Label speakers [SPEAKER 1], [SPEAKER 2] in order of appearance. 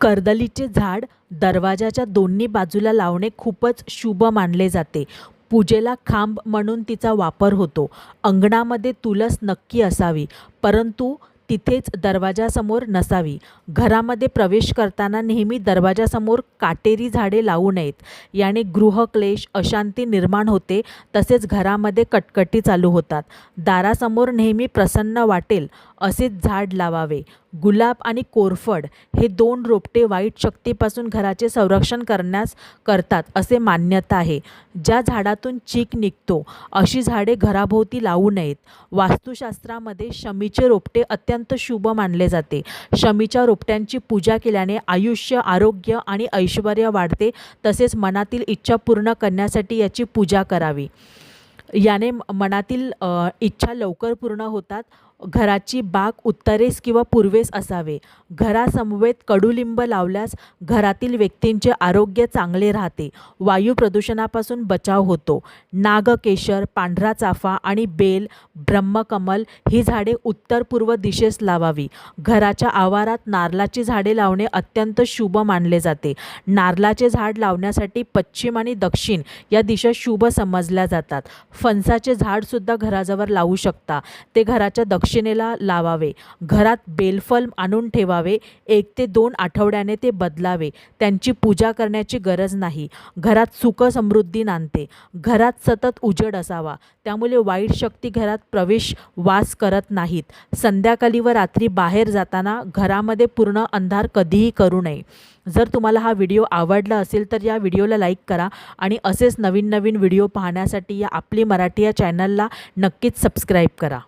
[SPEAKER 1] कर्दलीचे झाड दरवाजाच्या दोन्ही बाजूला लावणे खूपच शुभ मानले जाते. पूजेला खांब म्हणून तिचा वापर होतो. अंगणामध्ये तुलस नक्की असावी, परंतु तिथेच दरवाजासमोर नसावी. घरामध्ये प्रवेश करताना नेहमी दरवाजासमोर काटेरी झाडे लावू नयेत. याने गृहक्लेश, अशांती निर्माण होते, तसेच घरामध्ये कटकटी चालू होतात. दारासमोर नेहमी प्रसन्न वाटेल असेच झाड लावावे. गुलाब आणि कोरफड हे दोन रोपटे वाईट शक्तीपासून घराचे संरक्षण करतात असे मान्यता आहे. ज्या झाडातून चीक निघतो अशी झाडे घराभोवती लावू नयेत. वास्तुशास्त्रामध्ये शमीचे रोपटे अत्यंत शुभ मानले जाते. शमीच्या रोपट्यांची पूजा केल्याने आयुष्य, आरोग्य आणि ऐश्वर्य वाढते. तसेच मनातील इच्छा पूर्ण करण्यासाठी याची पूजा करावी. याने मनातील इच्छा लवकर पूर्ण होतात. घराची बाग उत्तरेस किंवा पूर्वेस असावे. घरासमवेत कडुलिंब लावल्यास घरातील व्यक्तींचे आरोग्य चांगले राहते. वायू प्रदूषणापासून बचाव होतो. नागकेशर, पांढरा चाफा आणि बेल, ब्रह्मकमल ही झाडे उत्तर पूर्व दिशेस लावावी. घराच्या आवारात नारळाची झाडे लावणे अत्यंत शुभ मानले जाते. नारळाचे झाड लावण्यासाठी पश्चिम आणि दक्षिण या दिशा शुभ समजल्या जातात. फणसाचे झाडसुद्धा घराजवळ लावू शकता. ते घराच्या दक्षिणेला लावावे. घरात बेलफल आणून ठेवावे. 1 ते 2 आठवड्याने ते बदलावे. त्यांची पूजा करण्याची गरज नाही. घरात सुख समृद्धी नांदते. घरात सतत उजेड असावा, त्यामुळे वाईट शक्ती घरात वास करत नाहीत. संध्याकाळी व रात्री बाहेर जाताना घरामध्ये पूर्ण अंधार कधीही करू नये. जर तुम्हाला हा व्हिडिओ आवडला असेल तर या व्हिडिओला लाईक करा आणि असेच नवीन नवीन व्हिडिओ पाहण्यासाठी या आपली मराठी या चॅनलला नक्कीच सबस्क्राईब करा.